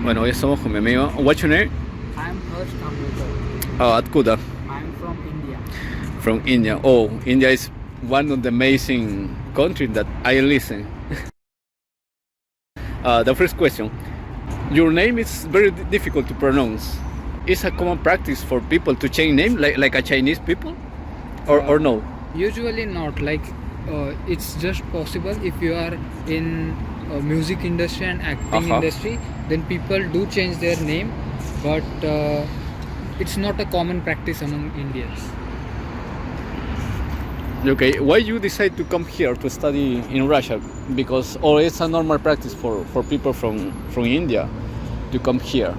Bueno, hoy estamos con mi amigo. What's your name? I'm Harsh Khambekar. Atkuda, I'm from India. from India. Oh, India is one of the amazing countries that I listen. The first question. Your name is very difficult to pronounce. Is a common practice for people to change name like a Chinese people? Or no? Usually not. It's just possible if you are in music industry and acting industry, then people do change their name, but it's not a common practice among Indians. Okay, why you decide to come here to study in Russia? Because it's a normal practice for people from India to come here.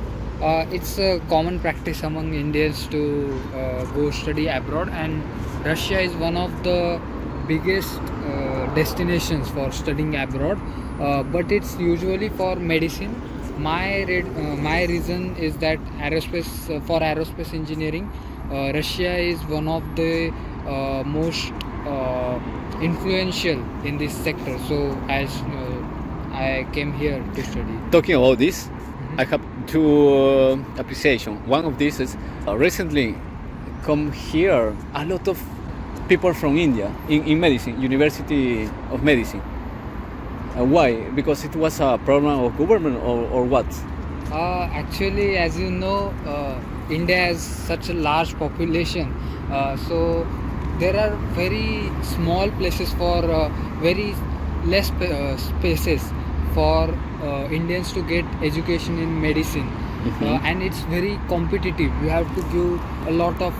It's a common practice among Indians to go study abroad, and Russia is one of the biggest destinations for studying abroad, but it's usually for medicine. My reason is that for aerospace engineering, Russia is one of the most influential in this sector. So as I came here to study. Talking about this, I have two appreciation. One of these is recently come here a lot of people from India in medicine, University of Medicine. Why? Because it was a problem of government or what? Actually, as you know, India has such a large population, so there are very small places for very less spaces for Indians to get education in medicine. And it's very competitive. You have to give a lot of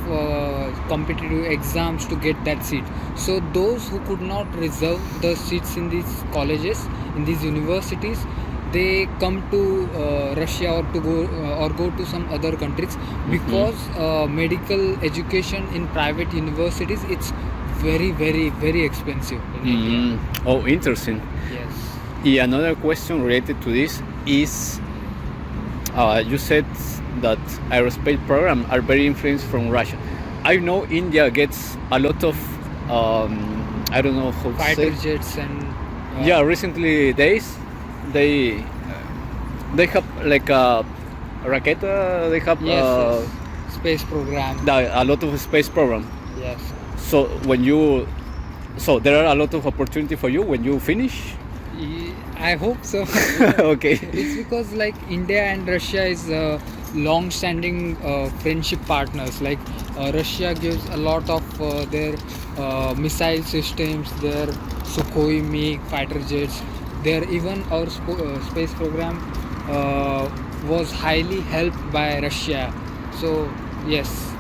competitive exams to get that seat. So those who could not reserve the seats in these colleges, in these universities, they come to Russia or go to some other countries, because medical education in private universities, it's very, very, very expensive in India. Oh, interesting. Yes. Yeah, another question related to this is, you said that aerospace programs are very influenced from Russia. I know India gets a lot of, I don't know how to Fighter say. jets and Yeah, recently days, they have like a rocket. They have yes, space program. a lot of space program. Yes. So so there are a lot of opportunity for you when you finish. I hope so. Okay. It's because India and Russia is long-standing friendship partners. Russia gives a lot of their missile systems, their Sukhoi MiG fighter jets. Even our space program was highly helped by Russia. So yes.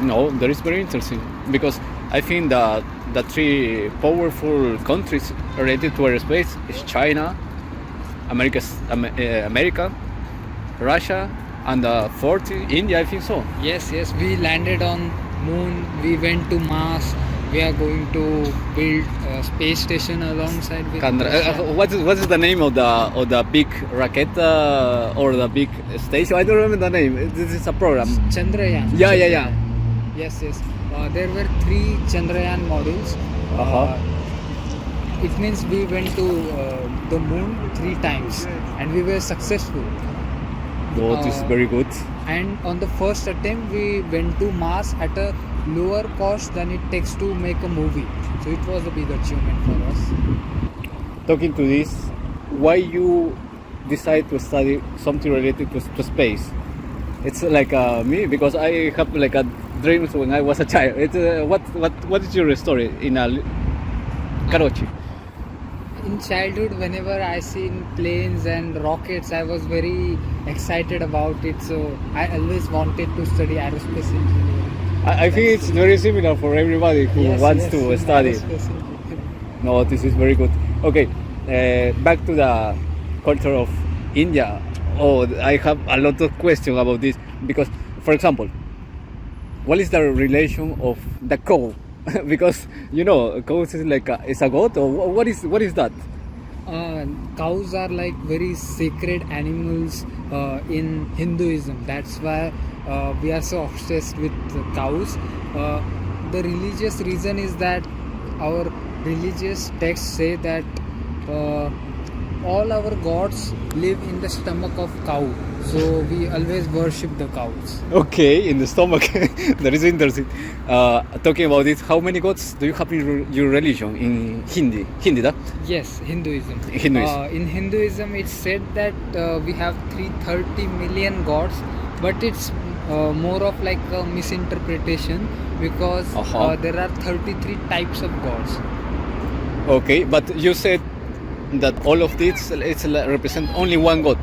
No, that is very interesting because I think that the three powerful countries related to aerospace is China, America, Russia, and the fourth India. I think so. Yes, we landed on moon, we went to Mars, we are going to build a space station alongside with Russia. What is the name of the big rocket or the big station? I don't remember the name. This is a program. Chandrayaan. Yeah. Yes. There were 3 Chandrayaan modules. It means we went to the moon 3 times and we were successful. Oh, this is very good. And on the first attempt we went to Mars at a lower cost than it takes to make a movie. So it was a big achievement for us. Talking to this, why you decide to study something related to space? It's like me, because I have like a dreams when I was a child. It's what is your story in Karachi? In childhood, whenever I seen planes and rockets, I was very excited about it. So I always wanted to study aerospace engineering. I think it's very similar for everybody who wants to study. Aerospace engineering. No, this is very good. Okay, back to the culture of India. Oh, I have a lot of questions about this because, for example, what is the relation of the cow? Because cows is like is a goat, or what is that? Cows are very sacred animals in Hinduism. That's why we are so obsessed with cows. The religious reason is that our religious texts say that all our gods live in the stomach of cow, so we always worship the cows. Okay, in the stomach. That is interesting. Talking about it, how many gods do you have in your religion in Hindi? Hindi, da? Yes, Hinduism. Hinduism. In Hinduism, it's said that we have 330 million gods, but it's more of like a misinterpretation because there are 33 types of gods. Okay, but you said that all of this represent only one god.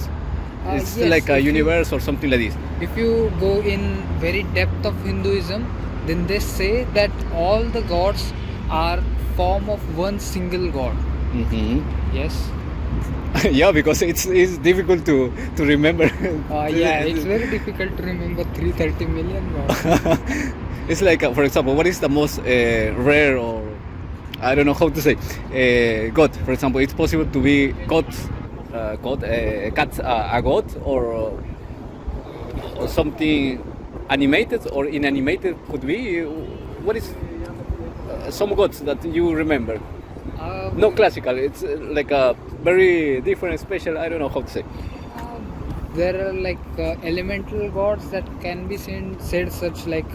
It's Yes, like a if you- universe or something like this. If you go in very depth of Hinduism, then they say that all the gods are form of one single god. Hmm. Yes. Yeah, because it's difficult to remember. Yeah, it's very difficult to remember 330 million gods. It's like, for example, what is the most rare, or I don't know how to say, god? For example, it's possible to be cat, a god, or something animated or inanimated could be. What is some gods that you remember? No classical. It's like a very different, special. I don't know how to say. There are like elemental gods that can be said such like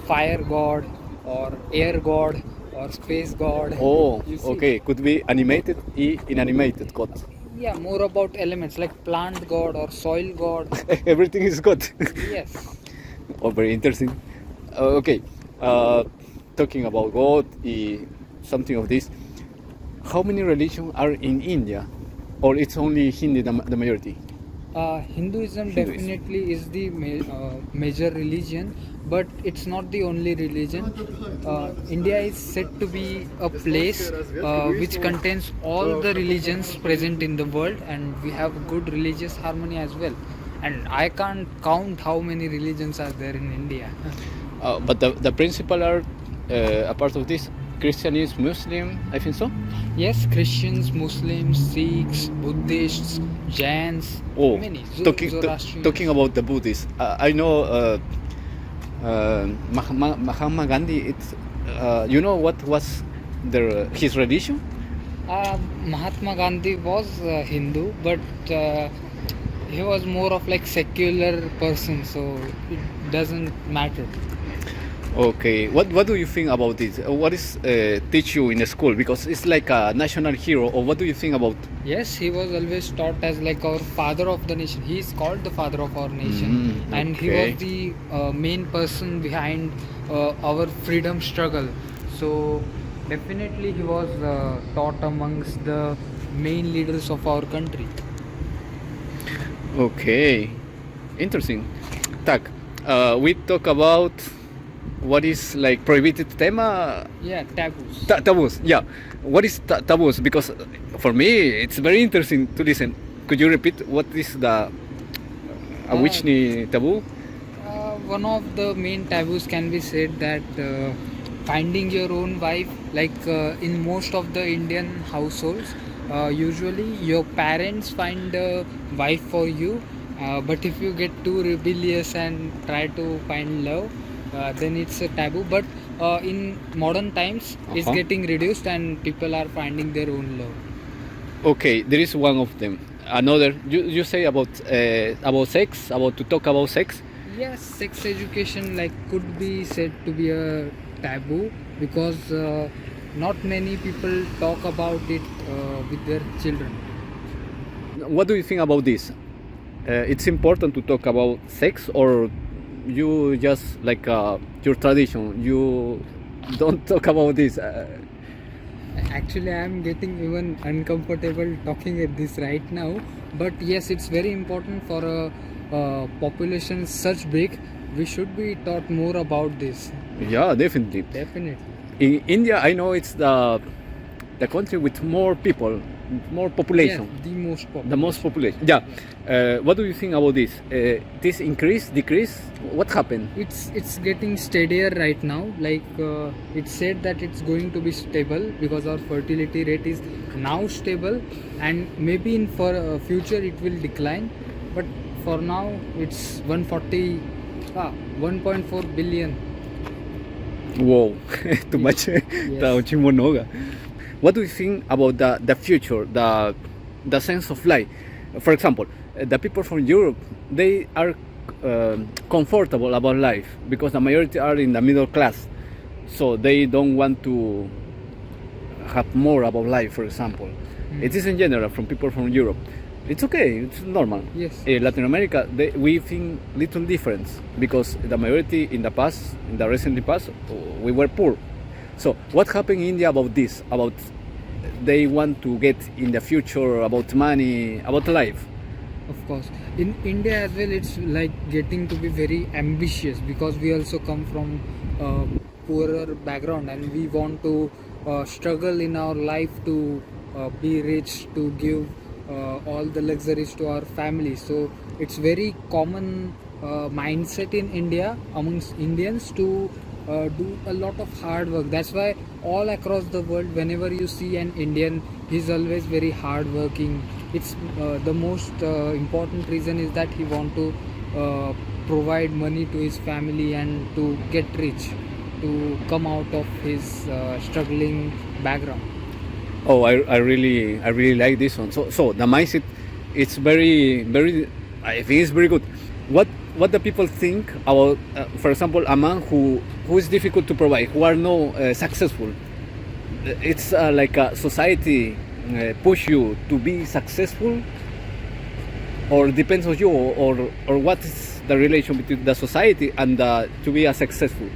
fire god or air god or space god. Oh, You see? okay. Could be animated, inanimated god. Yeah, more about elements like plant god or soil god. Everything is god. Yes. Oh, very interesting. Okay, talking about God, something of this. How many religions are in India, or it's only Hindi the majority? Hinduism Hinduism. definitely is the major religion, but it's not the only religion. India is said to be a place which contains all the religions present in the world, and we have good religious harmony as well. And I can't count how many religions are there in India. But the principal are a part of this Christianism, Muslim, I think so. Yes, Christians, Muslims, Sikhs, Buddhists, Jains, Oh, many. talking about the Buddhists, I know Mahatma Gandhi. It's you know what was his religion? Mahatma Gandhi was Hindu, but he was more of like secular person, so it doesn't matter. Okay, what do you think about this? What is teach you in the school? Because it's like a national hero. Or what do you think about? Yes, he was always taught as like our father of the nation. He is called the father of our nation, and he okay. was the main person behind our freedom struggle. So definitely he was taught amongst the main leaders of our country. Okay, interesting. Tak, we talk about what is like prohibited tema. Yeah, taboos. Taboos. Yeah, what is taboos? Because for me it's very interesting to listen. Could you repeat what is the which ni taboo? One of the main taboos can be said that finding your own wife, like in most of the Indian households, usually your parents find a wife for you, but if you get too rebellious and try to find love, then it's a taboo. But in modern times, it's getting reduced and people are finding their own love. Okay, there is one of them. Another, you say about sex, about to talk about sex. Yes, sex education like could be said to be a taboo because not many people talk about it with their children. What do you think about this? It's important to talk about sex, or you just like your tradition, you don't talk about this? Actually, I am getting even uncomfortable talking at this right now. But yes, it's very important for a population such big. We should be taught more about this. Yeah, definitely. Definitely. In India, I know it's the country with more people, more population. Yes, the most popular. The most population. Yeah. What do you think about this? This increase, decrease? What happened? It's getting steadier right now. Like it's said that it's going to be stable because our fertility rate is now stable, and maybe in for future it will decline. But for now, it's 1.4 billion. Wow, too much. Yes. What do you think about the future? the sense of life. For example, the people from Europe, they are comfortable about life because the majority are in the middle class, so they don't want to have more about life. For example, it is in general from people from Europe. It's okay, it's normal. Yes. In Latin America, we think little difference because the majority in the past, in the recently past, we were poor. So what happened in India about this? About they want to get in the future about money, about life. Of course, in India as well, it's like getting to be very ambitious because we also come from poorer background and we want to struggle in our life to be rich, to give all the luxuries to our family. So it's very common mindset in India amongst Indians to do a lot of hard work. That's why all across the world, whenever you see an Indian, he's always very hard working. It's the most important reason is that he want to provide money to his family and to get rich, to come out of his struggling background. Oh, I really like this one. So the mindset, it's very I think it's very good. What the people think about, for example, a man who is difficult to provide, who are no successful. It's like a society push you to be successful, or depends on you, or what is the relation between the society and to be a successful.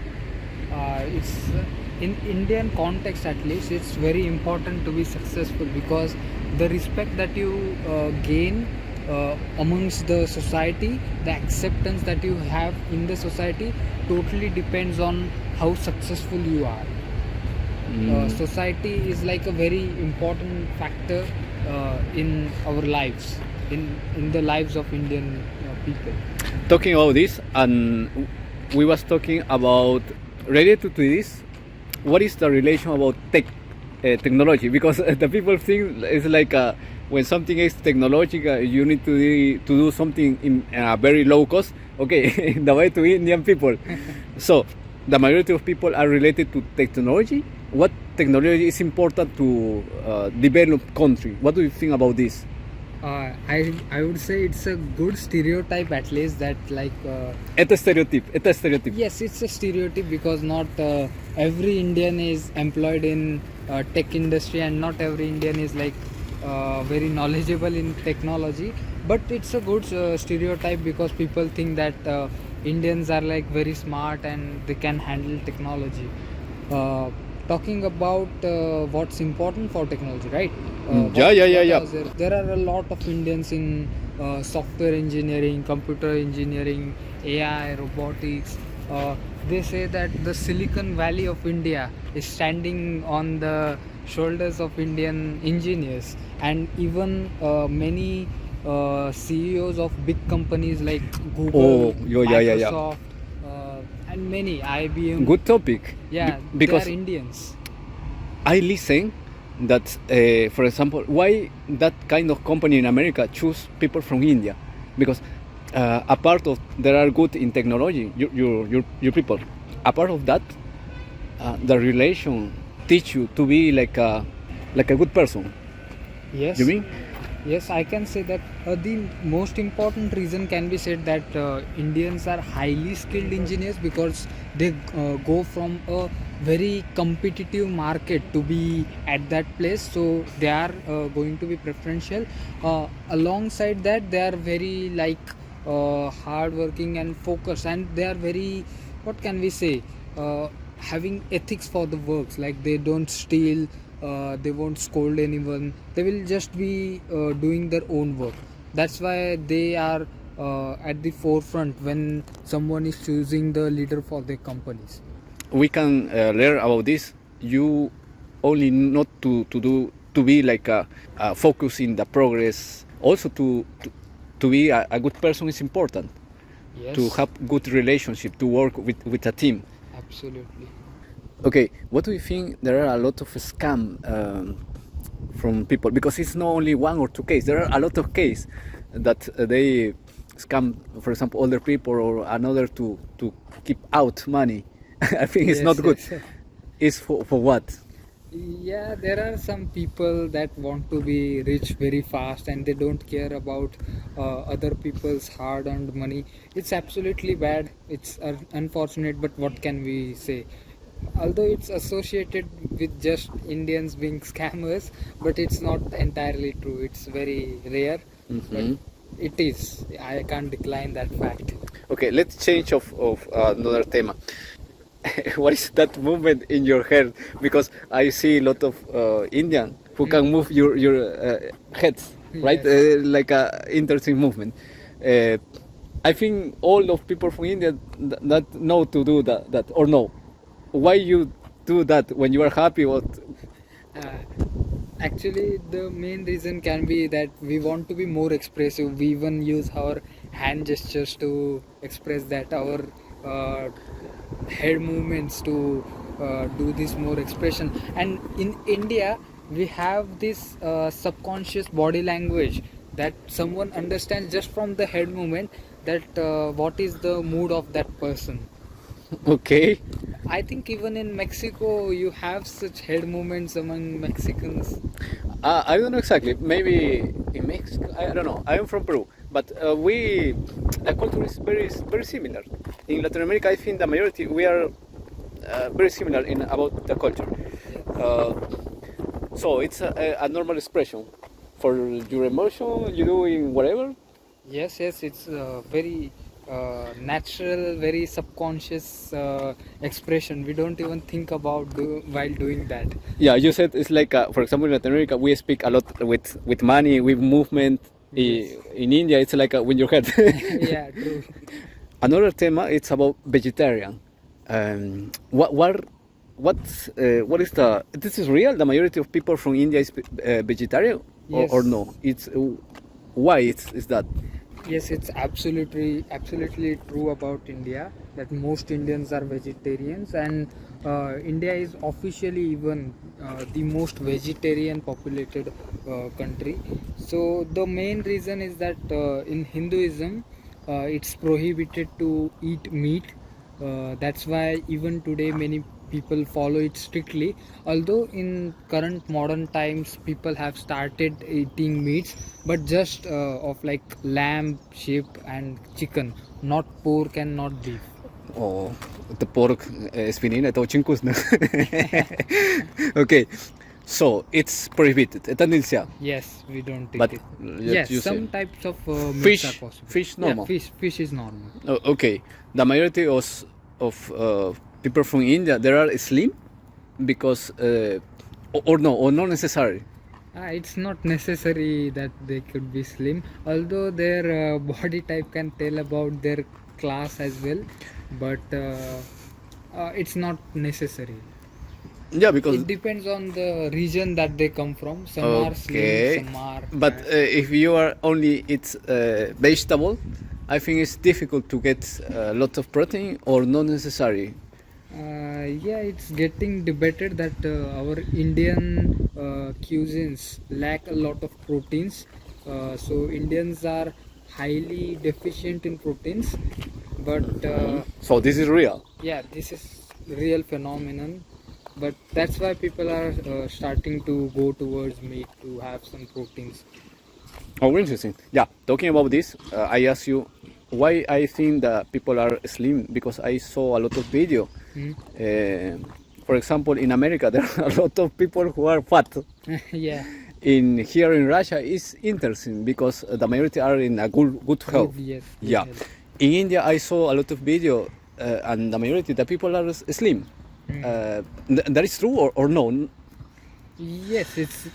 It's in Indian context at least, it's very important to be successful because the respect that you gain amongst the society, the acceptance that you have in the society totally depends on how successful you are. Society is like a very important factor in our lives, in the lives of Indian people. Talking about this, and we was talking about related to this, what is the relation about technology? Because the people think it's like when something is technological, you need to do something in a very low cost. Okay, the way to Indian people. So the majority of people are related to technology. What technology is important to develop country? What do you think about this? I would say it's a good stereotype at least that like It's a stereotype. yes, it's a stereotype because not every Indian is employed in tech industry and not every Indian is like very knowledgeable in technology, but it's a good stereotype because people think that Indians are like very smart and they can handle technology. Talking about what's important for technology, right? Yeah. There are a lot of Indians in software engineering, computer engineering, AI, robotics. They say that the Silicon Valley of India is standing on the shoulders of Indian engineers, and even many CEOs of big companies like Google, Microsoft, and many IBM. Good topic. Yeah, because they are Indians. I listen that, for example, why that kind of company in America choose people from India? Because a part of they are good in technology, your people. A part of that, the relation teach you to be like a good person. Yes. You mean? Yes, I can say that the most important reason can be said that Indians are highly skilled engineers because they go from a very competitive market to be at that place, so they are going to be preferential. Alongside that, they are very like hardworking and focused, and they are very, what can we say, having ethics for the works, like they don't steal. They won't scold anyone. They will just be doing their own work. That's why they are at the forefront when someone is choosing the leader for their companies. We can learn about this. You only not to be like a focus in the progress. Also to be a good person is important. Yes. To have good relationship, to work with a team. Absolutely. Okay, what do you think? There are a lot of scam from people because it's not only one or two cases. There are a lot of cases that they scam, for example, older people or another to keep out money. I think it's not good. Yes. It's for what? Yeah, there are some people that want to be rich very fast and they don't care about other people's hard-earned money. It's absolutely bad. It's unfortunate, but what can we say? Although it's associated with just Indians being scammers, but it's not entirely true. It's very rare, but Hmm. it is. I can't decline that fact. Okay, let's change of another tema. What is that movement in your head? Because I see a lot of Indian who Mm. can move your heads, right? Yes. Like a interesting movement. Uh, I think all of people from India that know to do that or no. Why you do that when you are happy? What? Uh, Actually, the main reason can be that we want to be more expressive. We even use our hand gestures to express that, our uh, head movements to do this more expression. And in India, we have this subconscious body language that someone understands just from the head movement that what is the mood of that person. Okay. I think even in Mexico, you have such head movements among Mexicans. I don't know exactly. Maybe in Mexico. I don't know. I am from Peru, but the culture is very similar. In Latin America, I think the majority we are very similar in about the culture. Uh, so it's a normal expression for your emotion. You do in whatever. Yes, yes, it's very natural, very subconscious expression. We don't even think about while doing that. Yeah, you said it's like for example in Latin America we speak a lot with money, with movement. Yes. In India, it's like with your head. Yeah, true. Another tema it's about vegetarian. What is the this is real? The majority of people from India is vegetarian or Yes. no? It's why it's that? Yes, it's absolutely true about India that most Indians are vegetarians, and India is officially even the most vegetarian populated country. So the main reason is that in Hinduism, it's prohibited to eat meat. That's why even today many people follow it strictly. Although in current modern times people have started eating meats, but just of like lamb, sheep, and chicken, not pork and not beef. Oh, the pork свинина это очень вкусно. Okay, so it's prohibited. Это нельзя. Yes, we don't eat But it. let Yes, you say some types of meats are fish, possible. fish Yeah, normal. fish is normal. Oh, okay, the majority of people from India there are slim because or no or not necessary. It's not necessary that they could be slim, although their body type can tell about their class as well, but it's not necessary. Yeah, because It depends on the region that they come from. Some are slim, okay, some are but fat. if you are only it's vegetable, I think it's difficult to get a lot of protein or not necessary. Yeah, it's getting debated that our Indian cuisines lack a lot of proteins. So Indians are highly deficient in proteins. But So this is real. yeah, this is real phenomenon. But that's why people are starting to go towards meat to have some proteins. Oh, interesting. Yeah, talking about this, I ask you why I think that people are slim because I saw a lot of video. Hmm? For example, in America, there are a lot of people who are fat. Yeah, In here in Russia, it's interesting because the majority are in a good health. good, yes, good Yeah. health. In India, I saw a lot of video, and the majority the people are slim. Hmm. That is true or no? Yes, it's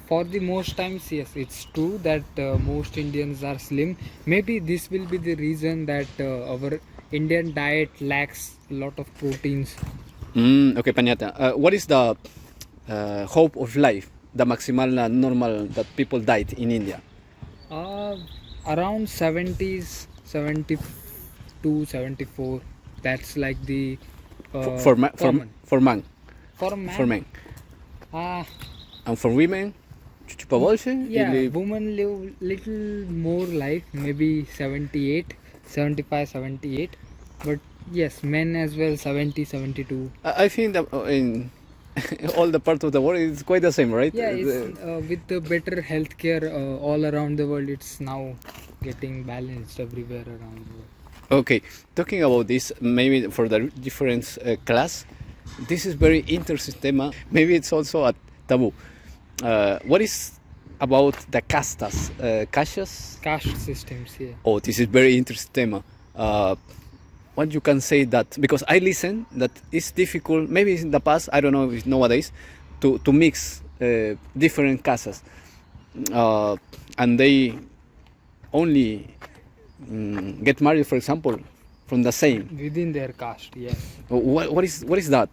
for the most times, yes, it's true that most Indians are slim. Maybe this will be the reason that our Indian diet lacks a lot of proteins. Okay, понятно. What is the hope of life, the maximal normal that people died in India? Uh, Around 70s, 72, 74. That's like the common. For man, For man, for men, uh, and for women, чуть побольше yeah, или women live little more life, maybe 78, 75, 78. But yes, men as well, 70, 72. I think that in all the parts of the world is quite the same, right? Yeah, it's with the better healthcare all around the world, it's now getting balanced everywhere around the world. Okay, talking about this, maybe for the different class, this is very interesting tema. Maybe it's also a taboo. What is about the castas, castas? Caste systems, yeah. Oh, this is very interesting tema. What you can say that, because I listen that it's difficult. Maybe in the past, I don't know if nowadays, to mix different casas, and they only get married, for example, from the same. Within their caste, yes. What is that?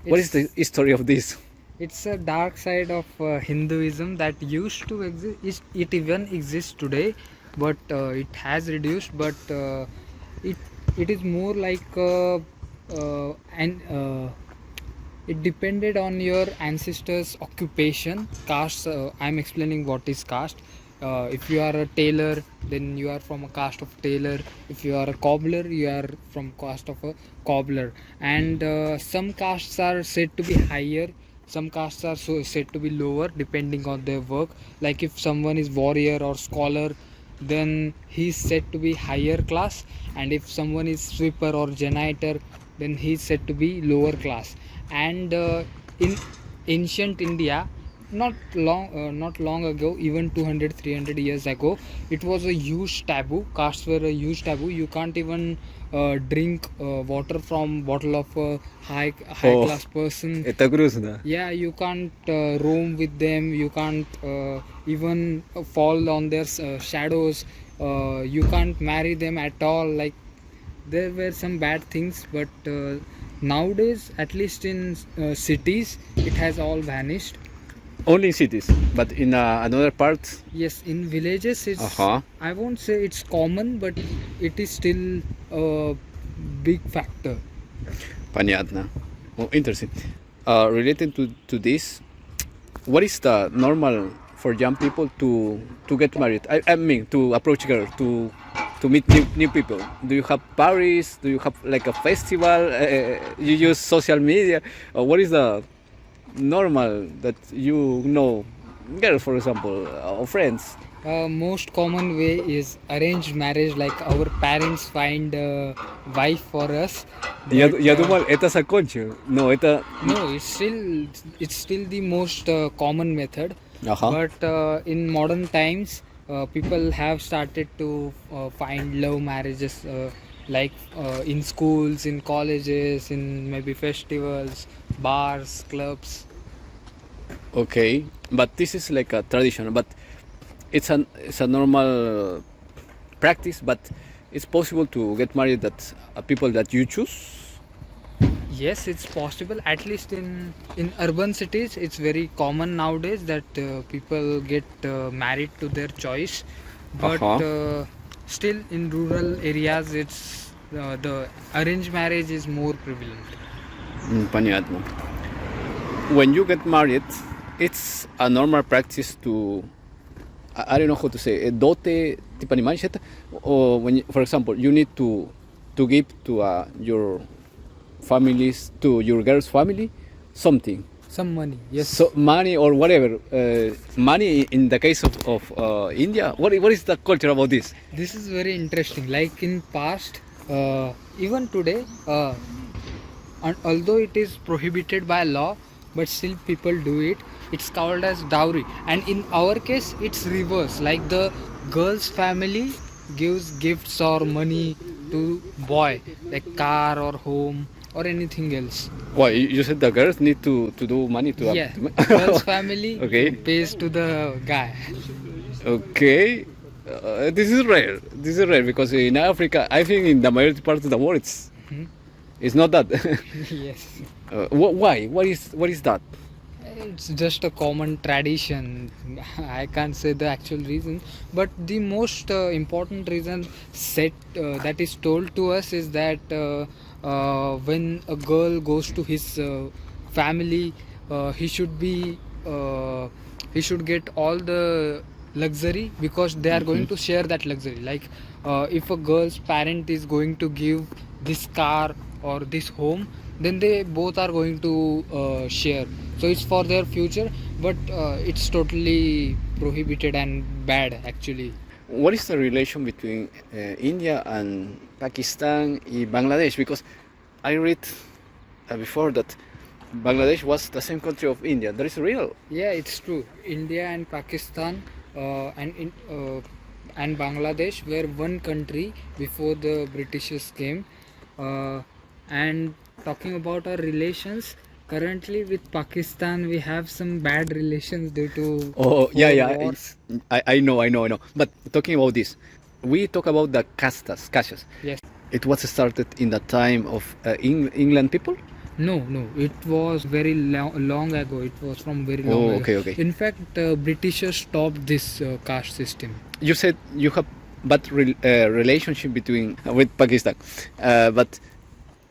What is the history of this? It's a dark side of Hinduism that used to exist. It even exists today, but it has reduced. But it is more like it depended on your ancestors' occupation. Caste. I'm explaining what is caste. If you are a tailor, then you are from a caste of tailor. If you are a cobbler, you are from caste of a cobbler. And some castes are said to be higher. Some castes are said to be lower depending on their work. Like if someone is warrior or scholar, then he is said to be higher class. And if someone is sweeper or janitor, then he is said to be lower class. And in ancient India, not long ago, even 200-300 years ago, it was a huge taboo. Castes were a huge taboo. You can't even drink water from bottle of a high class person. Esta cruz, na? Yeah, you can't roam with them. You can't even fall on their shadows. You can't marry them at all. Like, there were some bad things, but nowadays, at least in cities, it has all vanished. Only in cities, but in another part. Yes, in villages, it's. Uh-huh. I won't say it's common, but it is still a big factor. Понятно. Oh, interesting. Related to this, what is the normal for young people to get married? I mean, to approach girls, to meet new people. Do you have parties? Do you have like a festival? You use social media? Or what is the normal that you know, girls, for example, or friends? Most common way is arranged marriage, like our parents find a wife for us. Ya, But, ya думал, это закончил. No, это... no, it's still the most common method. Ajá. But in modern times, people have started to find love marriages, like in schools, in colleges, in maybe festivals, bars, clubs. Okay, but this is like a tradition, but it's a normal practice, but it's possible to get married that people that you choose. Yes, it's possible. At least in urban cities, it's very common nowadays that people get married to their choice. But still, in rural areas, it's the arranged marriage is more prevalent. Понятно. When you get married, it's a normal practice to, I don't know how to say, dote типа не манчета, or when, for example, you need to give to your families, to your girl's family, something. Some money, yes. So money or whatever. Money in the case of India. What is the culture about this? This is very interesting. Like in past, even today, and although it is prohibited by law, but still people do it. It's called as dowry, and in our case, it's reverse. Like the girl's family gives gifts or money to boy, like car or home or anything else. Why you said the girls need to do money to? Yeah, girl's family Okay. pays to the guy. Okay. This is rare. This is rare because in Africa, I think in the majority part of the world, it's not that. Yes. Why? What is that? It's just a common tradition. I can't say the actual reason, but the most important reason that is told to us is that when a girl goes to his family, he should get all the luxury because they are going to share that luxury. Like if a girl's parent is going to give this car or this home, then they both are going to share. So it's for their future, but it's totally prohibited and bad actually. What is the relation between India and Pakistan and Bangladesh? Because I read before that Bangladesh was the same country of India. That is real. Yeah, it's true. India and Pakistan and Bangladesh were one country before the Britishers came. And talking about our relations, currently with Pakistan, we have some bad relations due to Oh, yeah, yeah. wars. I know, I know, I know. But talking about this, we talk about the castas. Yes. It was started in the time of England people. No, it was very long ago. It was from very long Oh, ago. okay, okay. In fact, Britishers stopped this caste system. You said you have bad relationship between with Pakistan, but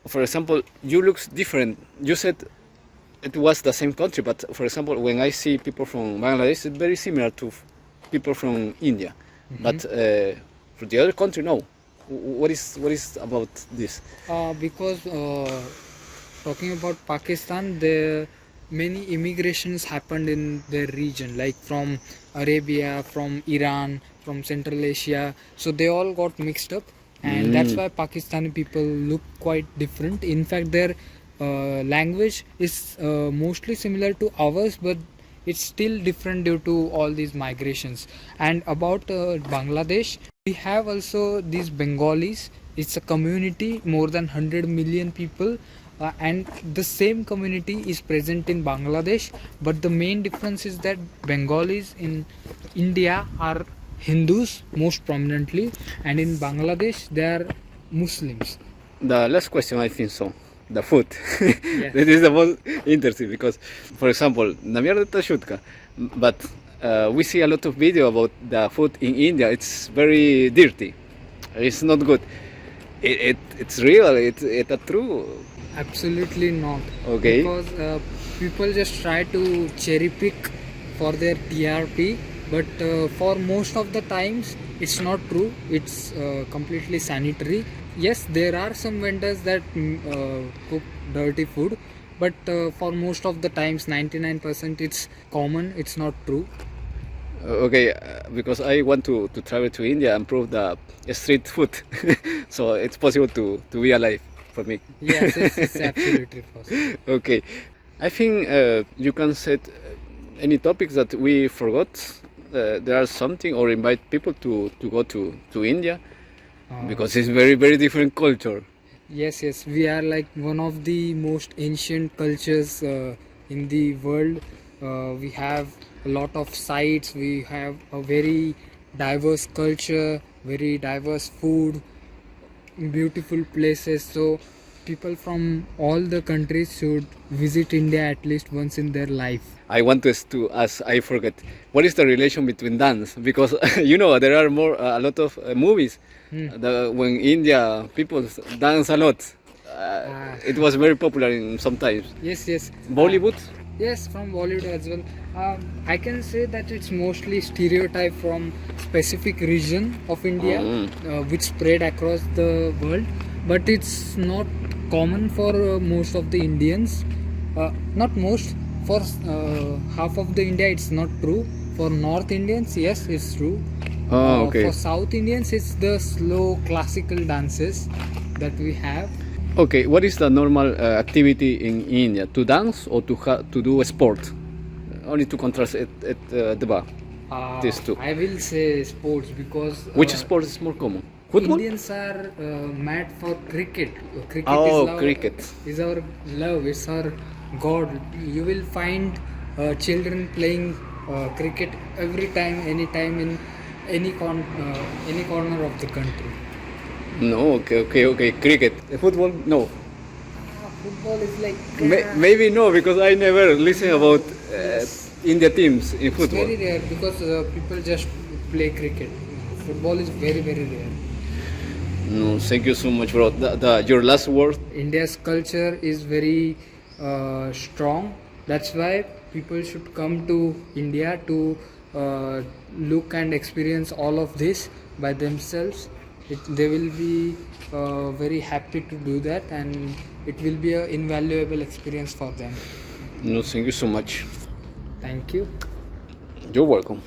for example, you looks different. You said it was the same country, but for example, when I see people from Bangladesh, it's very similar to people from India. But for the other country, no. What is about this? Because talking about Pakistan, the many immigrations happened in their region, like from Arabia, from Iran, from Central Asia. So they all got mixed up, and that's why Pakistani people look quite different. In fact, their language is mostly similar to ours, but it's still different due to all these migrations. And about Bangladesh, we have also these Bengalis. It's a community, more than 100 million people, and the same community is present in Bangladesh, but the main difference is that Bengalis in India are Hindus most prominently, and in Bangladesh they are Muslims. The last question, I think so. The food. Yes. This is the most interesting because, for example, na mierda ta šutka, but we see a lot of video about the food in India. It's very dirty. It's not good. It's real. It's true. Absolutely not. Okay. Because people just try to cherry pick for their TRP, but for most of the times it's not true. It's completely sanitary. Yes, there are some vendors that cook dirty food, but for most of the times, 99% it's common. It's not true. Okay, because I want to travel to India and prove the street food, so it's possible to be alive for me. Yes, it's absolutely possible. Okay, I think you can set any topics that we forgot. There are something or invite people to go to India because it's very different culture. Yes, we are like one of the most ancient cultures in the world. We have a lot of sites, we have a very diverse culture, very diverse food, beautiful places. So people from all the countries should visit India at least once in their life. I want to ask, I forget, what is the relation between dance? Because you know there are a lot of movies when India people dance a lot. It was very popular in sometimes. Yes. Bollywood. Yes, from Bollywood as well. I can say that it's mostly stereotype from specific region of India, which spread across the world. But it's not common for most of the Indians. Not most. For half of the India, it's not true. For North Indians, yes, it's true. Okay. For South Indians, it's the slow classical dances that we have. Okay, what is the normal activity in India? To dance or to do a sport? Only to contrast the bar. These two. I will say sports because Which sport is more common? Football? Indians are mad for cricket. Cricket Cricket. is our love. It's our god. You will find children playing cricket every time, anytime in any corner of the country. No, okay. Cricket. Football? No. Football is like Maybe no, because I never listen about India teams in it's football. very rare because people just play cricket. Football is very rare. No, thank you so much, bro. Your last word? India's culture is very strong. That's why people should come to India to look and experience all of this by themselves. They will be very happy to do that, and it will be an invaluable experience for them. No, thank you so much. Thank you. You're welcome.